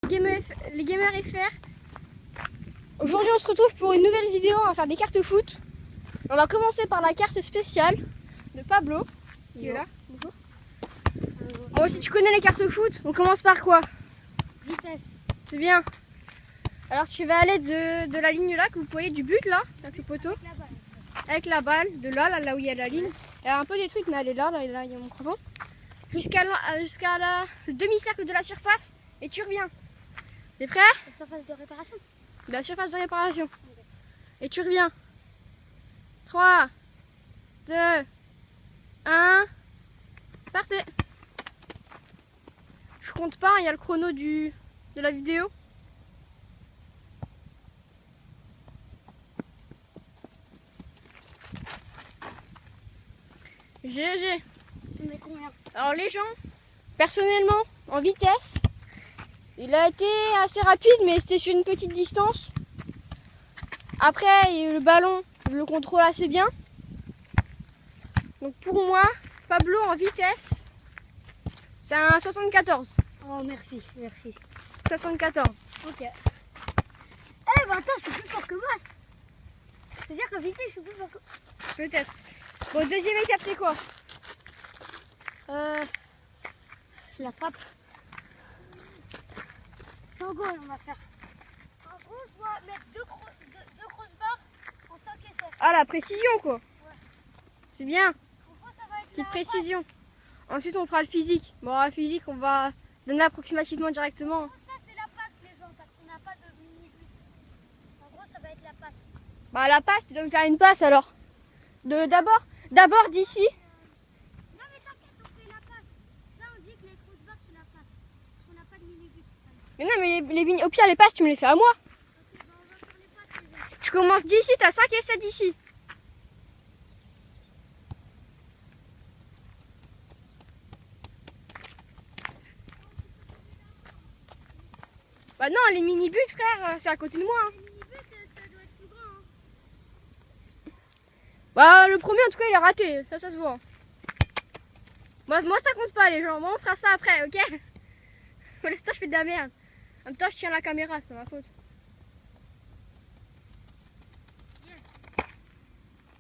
les gamers FR. Aujourd'hui on se retrouve pour une nouvelle vidéo, on va faire des cartes foot. On va commencer par la carte spéciale de Pablo qui est là. Bonjour. Bon, si tu connais les cartes foot, on commence par quoi? Vitesse. C'est bien. Alors tu vas aller de la ligne là que vous voyez, du but là, avec le poteau. Avec la balle, de là où il y a la ligne. Elle est un peu détruite mais elle est là il y a mon cravon. Jusqu'à le demi-cercle de la surface et tu reviens. T'es prêt? La surface de réparation. De la surface de réparation. Okay. Et tu reviens. 3, 2, 1, partez. Je compte pas, il y a le chrono de la vidéo. GG. Tu mets combien? Alors les gens, personnellement, en vitesse, il a été assez rapide, mais c'était sur une petite distance. Après, le ballon, je le contrôle assez bien. Donc pour moi, Pablo en vitesse, c'est un 74. Oh merci, merci. 74. Ok. Eh ben attends, je suis plus fort que moi. C'est-à-dire qu'en vitesse, je suis plus fort que... Peut-être. Bon, deuxième étape, c'est quoi? La frappe. Sans goal, on va faire. En gros, je dois mettre deux grosses barres en 5 et 7. Ah, la précision, quoi. Ouais. C'est bien. En gros, ça va être Petite la précision. Ensuite, on fera le physique. Bon, la physique, on va donner approximativement directement. En gros, ça, c'est la passe, les gens, parce qu'on n'a pas de mini-but. En gros, ça va être la passe. Bah, la passe, tu dois me faire une passe alors. D'abord d'ici. Non, mais t'inquiète, on fait la passe. Là, on dit que les grosses barres, c'est la passe. On n'a pas de mini-but. Mais non, mais au pire, les passes, tu me les fais à moi. Ok, bah, on va faire les passes, les gens. Tu commences d'ici, t'as 5 et 7 d'ici. Bah non, les mini-buts, frère, c'est à côté de moi. Hein. Les mini-buts, ça doit être plus grand. Hein. Bah, le premier, en tout cas, il est raté. Ça se voit. Moi, ça compte pas, les gens. Moi, on fera ça après, ok? Pour l'instant, je fais de la merde. En même temps, je tiens la caméra, c'est pas ma faute. Yes.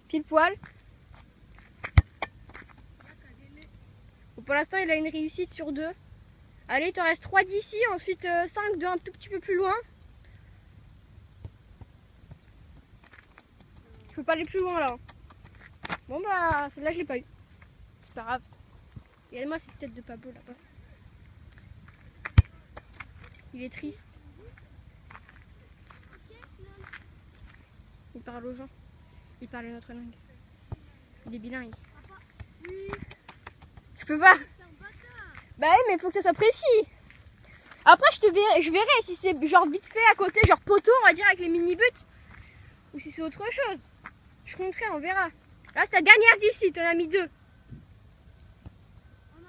Pile poil. Bon, pour l'instant, il a une réussite sur 2. Allez, il t'en reste 3 d'ici, ensuite 5 de un tout petit peu plus loin. Je peux pas aller plus loin là. Bon bah, celle-là je l'ai pas eu. C'est pas grave. Regarde-moi cette tête de Pablo là-bas. Il est triste. Il parle aux gens. Il parle notre langue. Il est bilingue. Je peux pas. Bah oui, mais il faut que ça soit précis. Après, je verrai si c'est genre vite fait à côté, genre poteau, on va dire, avec les mini-buts. Ou si c'est autre chose. Je compterai, on verra. Là, c'est ta dernière d'ici, t'en as mis 2. On a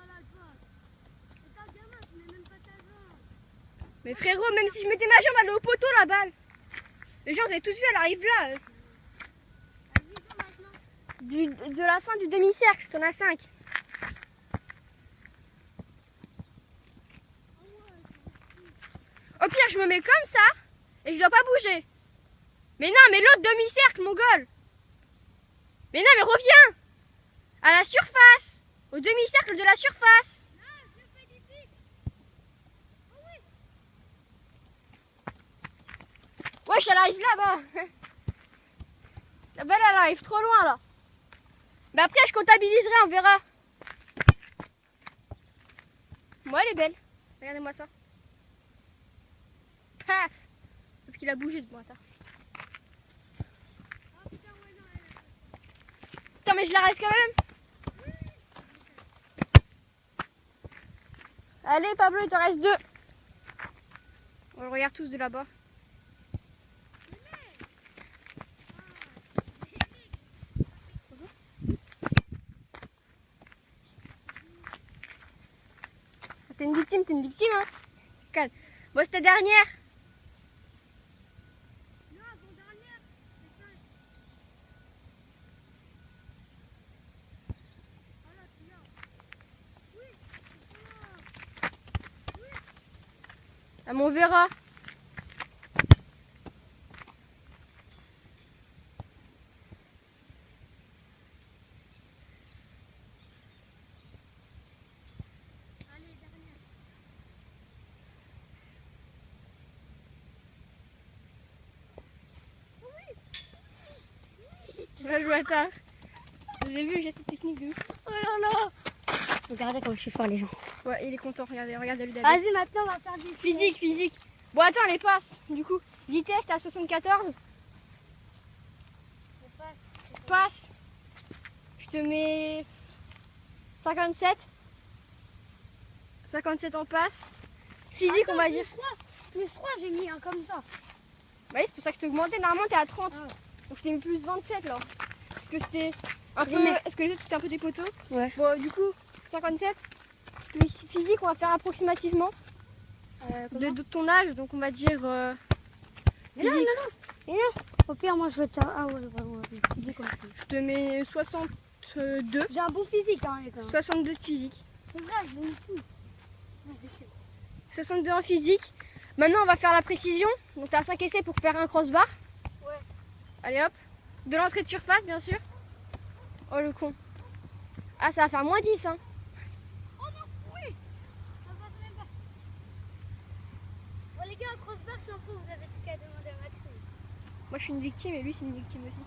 la jambe. Et ta gamin, tu mets même pas ta jambe. Mais frérot, même si je mettais ma jambe, elle est au poteau, la balle. Les gens, vous avez tous vu, elle arrive là. Vas-y, go maintenant. De la fin du demi-cercle, t'en as 5. Au pire, je me mets comme ça et je dois pas bouger. Mais non, mais l'autre demi-cercle, mon gueule. Mais non, mais reviens à la surface, au demi-cercle de la surface. Non, je le fais d'ici. Oh oui. Wesh, elle arrive là-bas. La balle, elle arrive trop loin là. Mais après, je comptabiliserai, on verra. Moi, elle est belle. Regardez-moi ça. Paf. Sauf qu'il a bougé ce bâtard. Oh putain, ouais, non, Putain, mais je l'arrête quand même. Allez, Pablo, il te reste 2. On le regarde tous de là-bas. T'es une victime, hein. Calme. Bon, c'est ta dernière. non, avant-dernière. C'est 5. Ah là, tu l'as. Oui. Oui. Ah, mais on verra. Là, le bâtard. Vous avez vu le geste technique de ouf. Oh là là. Regardez comme je suis fort les gens. Ouais, il est content, regardez, regardez-le David. Vas-y, maintenant on va faire du Physique, physique. Bon, attends, les passes. Du coup, vitesse, t'es à 74. Passe. Je te mets 57. 57 en passe. Physique, on va dire. Plus 3, j'ai mis un comme ça. Bah oui, c'est pour ça que je t'ai augmenté. Normalement, t'es à 30. Ah. Donc je t'ai mis plus 27 là. Parce que c'était un peu. Mais- Est-ce que les autres c'était un peu des poteaux? Ouais. Bon, du coup, 57. Puis physique, on va faire approximativement de ton âge. Donc on va dire. Mais non, physique. non, non. Au pire, moi je veux ta. Ah ouais, physique comme ça. Je te mets 62. J'ai un bon physique, hein, les gars. 62 de physique. C'est vrai, je veux tout. 62 en physique. Maintenant, on va faire la précision. Donc, tu as 5 essais pour faire un crossbar. Ouais. Allez hop. De l'entrée de surface, bien sûr. Oh le con. Ah, ça va faire moins 10. Hein. Oh non, oui. Ça passe même pas. Bon, les gars, un crossbar, je m'en fous, vous avez tout qu'à demander à Maxime. Moi, je suis une victime et lui, c'est une victime aussi.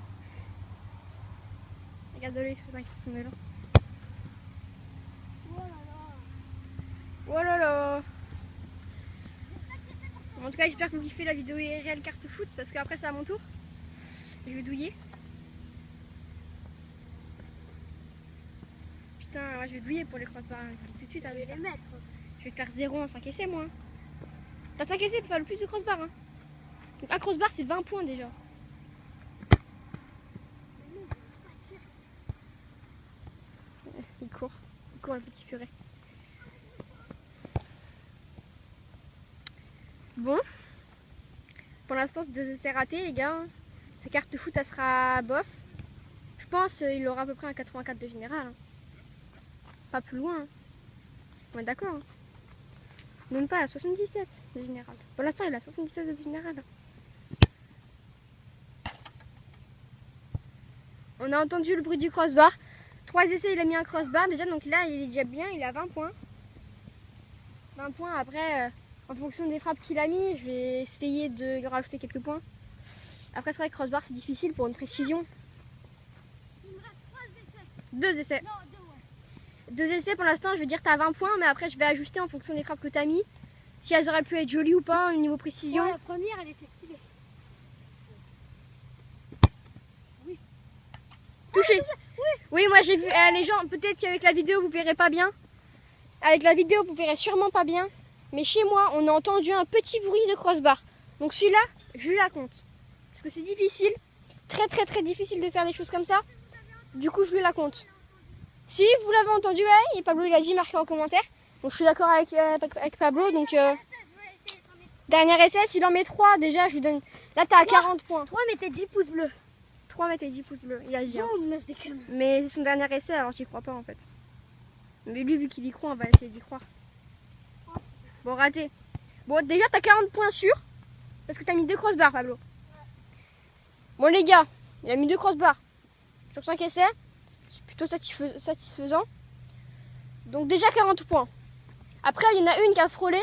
Regarde-le, il fait son élan. Oh là là. Oh là là. En tout cas, j'espère que vous kiffez la vidéo IRL carte foot parce qu'après, c'est à mon tour. Je vais douiller. Putain, moi, je vais douiller pour les crossbars. Je vous dis tout de suite. Je vais les mettre. Je vais faire 0 en 5 essais, moi. T'as 5 essais pour faire le plus de crossbar. Hein. Donc, un crossbar, c'est 20 points déjà. Il court le petit furet. Bon, pour l'instant c'est 2 essais ratés les gars. Sa carte foot elle sera bof. Je pense qu'il aura à peu près un 84 de général. Hein. Pas plus loin. Hein. On est d'accord. Hein. Même pas à 77 de général. Pour l'instant il a 77 de général. On a entendu le bruit du crossbar. 3 essais, il a mis un crossbar déjà, donc là il est déjà bien, il a 20 points. 20 points, après, en fonction des frappes qu'il a mis, je vais essayer de lui rajouter quelques points. Après, c'est vrai que crossbar c'est difficile pour une précision. Il me reste 3 essais. 2 essais. Non, 2, ouais. 2 essais pour l'instant, je vais dire t'as 20 points, mais après je vais ajuster en fonction des frappes que t'as mis. Si elles auraient pu être jolies ou pas au niveau précision. Ouais, la première, elle était stylée. Touché. Oui, moi j'ai vu les gens, peut-être qu'avec la vidéo vous verrez pas bien. Avec la vidéo vous verrez sûrement pas bien. Mais chez moi, on a entendu un petit bruit de crossbar. Donc celui-là, je lui la compte. Parce que c'est difficile, très difficile de faire des choses comme ça. Du coup, je lui la compte. Si vous l'avez entendu, ouais, et Pablo il a dit, marqué en commentaire. Donc je suis d'accord avec Pablo. Donc dernier essai, s'il en met 3, déjà je lui donne. Là t'as 40 points. 3, mettez 10 pouces bleus. 3 mettez 10 pouces bleus, il a dit. Hein. Boum, je déconne. Mais c'est son dernier essai, alors j'y crois pas en fait. Mais lui, vu qu'il y croit, on va essayer d'y croire. Bon, raté. Bon, déjà, t'as 40 points sûrs. Parce que t'as mis 2 crossbars, Pablo. Bon, les gars, il a mis 2 crossbars sur 5 essais. C'est plutôt satisfaisant. Donc, déjà 40 points. Après, il y en a une qui a frôlé.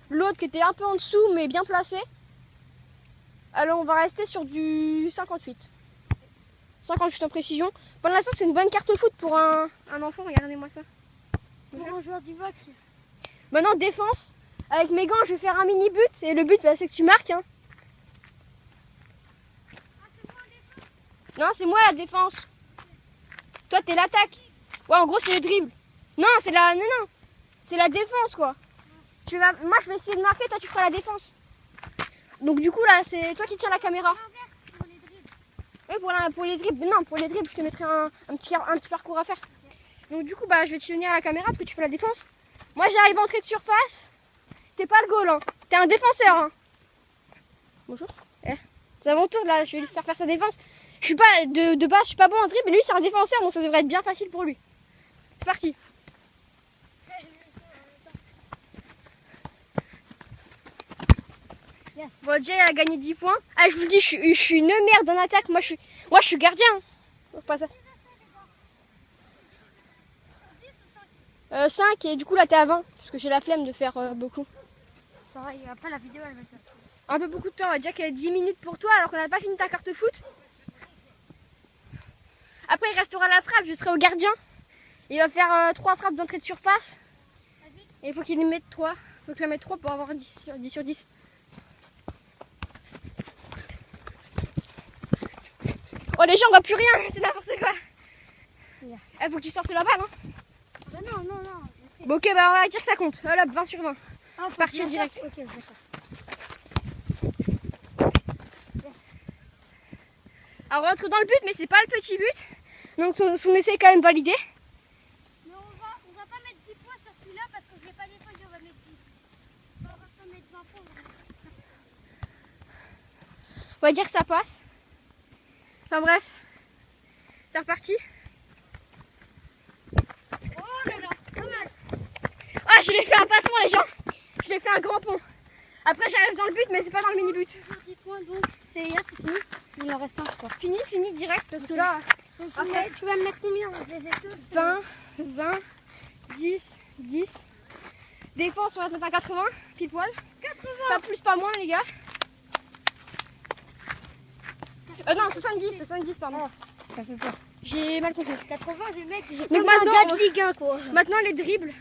L'autre qui était un peu en dessous, mais bien placée. Alors, on va rester sur du 58. 58 en précision. Pour l'instant, c'est une bonne carte foot pour un enfant. Regardez-moi ça. Pour un joueur du VOC. Maintenant, défense. Avec mes gants, je vais faire un mini but. Et le but, bah, c'est que tu marques. Hein. Non, c'est moi la défense. Toi, t'es l'attaque. Ouais, en gros, c'est le dribble. Non, c'est la... Non. C'est la défense, quoi. Moi, je vais essayer de marquer. Toi, tu feras la défense. Donc, du coup, là, c'est toi qui tiens la caméra. Pour les dribbles. Oui, pour les dribbles. Non, pour les dribbles, je te mettrai un petit parcours à faire. Donc, du coup, bah, je vais te tenir à la caméra parce que tu fais la défense. Moi, j'arrive à entrer de surface. T'es pas le goal, hein. T'es un défenseur, hein. Bonjour. C'est à mon tour, là. Je vais lui faire sa défense. Je suis pas, de base, je suis pas bon en dribble. Mais lui, c'est un défenseur, donc ça devrait être bien facile pour lui. C'est parti. Yes. Bon, Jay a gagné 10 points. Ah, je vous dis, je suis une merde en attaque. Moi, je suis gardien. Faut pas ça. 5 et du coup là t'es à 20 parce que j'ai la flemme de faire beaucoup. Pareil, après la vidéo elle va faire. Un peu beaucoup de temps, Jack a 10 minutes pour toi alors qu'on n'a pas fini ta carte foot. Après il restera la frappe, je serai au gardien. Il va faire 3 frappes d'entrée de surface. Et il faut qu'il y mette 3. Il faut que je la mette 3 pour avoir 10 sur 10. Oh les gens on voit plus rien, c'est n'importe quoi. Il faut que tu sortes la balle hein. Bah non. Bon ok bah on va dire que ça compte. Voilà, 20 sur 20. Ah, Partir direct. Ok, d'accord. Alors on rentre dans le but mais c'est pas le petit but. Donc son essai est quand même validé. Mais on va pas mettre 10 points sur celui-là parce que je l'ai pas défendu, on va mettre 10. On va pas mettre 20 points. On va dire que ça passe. Enfin bref. C'est reparti. Oh là là, pas mal. Ah je l'ai fait un passement les gens. Je l'ai fait un grand pont. Après j'arrive dans le but mais c'est pas dans le mini-but. Toujours 10 points donc c'est fini. Il en reste un je crois. Fini direct parce que là... Donc, tu vas me mettre combien? Je les ai tous. 20, 10, 10. Défense on va se mettre à 80, pile poil. 80. Pas plus pas moins les gars. Non 70 pardon. Oh, ça fait peur. J'ai mal compté. 80, j'ai mec, j'ai Donc comme un maintenant, gars de Ligue 1 quoi. Maintenant les dribbles.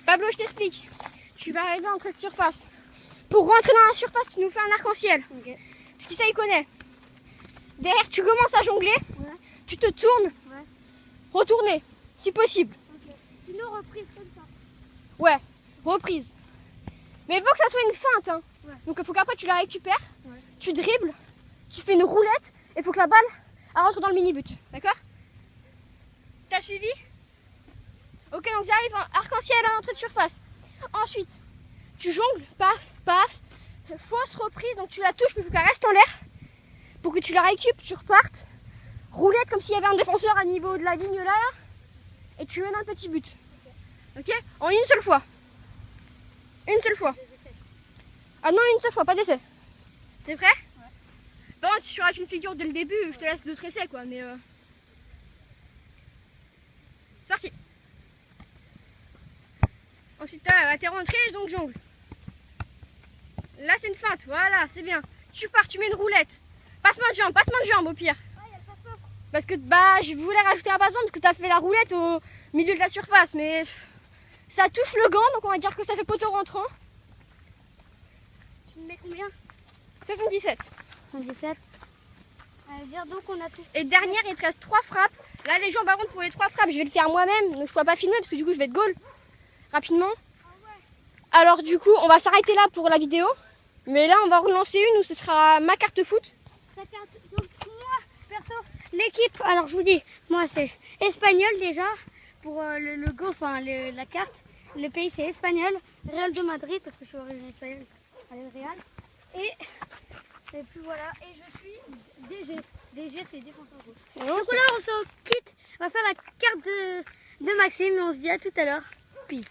Pablo je t'explique. Tu vas arriver en entrée de surface. Pour rentrer dans la surface tu nous fais un arc-en-ciel. Ok. Parce qu'il ça il connaît. Derrière tu commences à jongler. Ouais. Tu te tournes. Ouais. Retourner si possible. Ok. Sinon reprise comme ça. Ouais, reprise. Mais il faut que ça soit une feinte. Hein. Ouais. Donc il faut qu'après tu la récupères. Ouais. Tu dribbles. Tu fais une roulette. Et il faut que la balle elle rentre dans le mini-but. D'accord? T'as suivi? Ok, donc tu arrives en arc-en-ciel à l'entrée de surface. Ensuite, tu jongles, paf, paf, fausse reprise, donc tu la touches, mais il faut qu'elle reste en l'air. Pour que tu la récupères, tu repartes. Roulette comme s'il y avait un défenseur à niveau de la ligne là. Et tu mets dans le petit but. Ok? En une seule fois. Une seule fois. Ah non, une seule fois, pas d'essai. T'es prêt? Ouais. Par contre, si tu rates une figure dès le début, je te laisse d'autres essais quoi, mais c'est parti. Ensuite, t'es rentré, donc jongle. Là, c'est une feinte, voilà, c'est bien. Tu pars, tu mets une roulette. Passement de jambe au pire. Ah, il y a le passement. Parce que bah, je voulais rajouter un passement parce que tu as fait la roulette au milieu de la surface. Mais ça touche le gant, donc on va dire que ça fait poteau rentrant. Tu me mets combien? 77. 77. Ça veut dire donc on a tout fait. Et dernière, il te reste 3 frappes. Là, les gens, par contre, pour les 3 frappes, je vais le faire moi-même. Donc je ne pourrai pas filmer parce que du coup, je vais être goal rapidement. Alors du coup, on va s'arrêter là pour la vidéo. Mais là, on va relancer une où ce sera ma carte foot. Ça fait donc moi, perso, l'équipe, alors je vous dis, moi c'est espagnol déjà, pour le logo, enfin la carte. Le pays c'est espagnol, Real de Madrid, parce que je suis originaire espagnole, allez Real. Et puis voilà, et je suis DG. DG c'est défenseur gauche. Non, Donc là on se quitte, on va faire la carte de Maxime, et on se dit à tout à l'heure. Peace.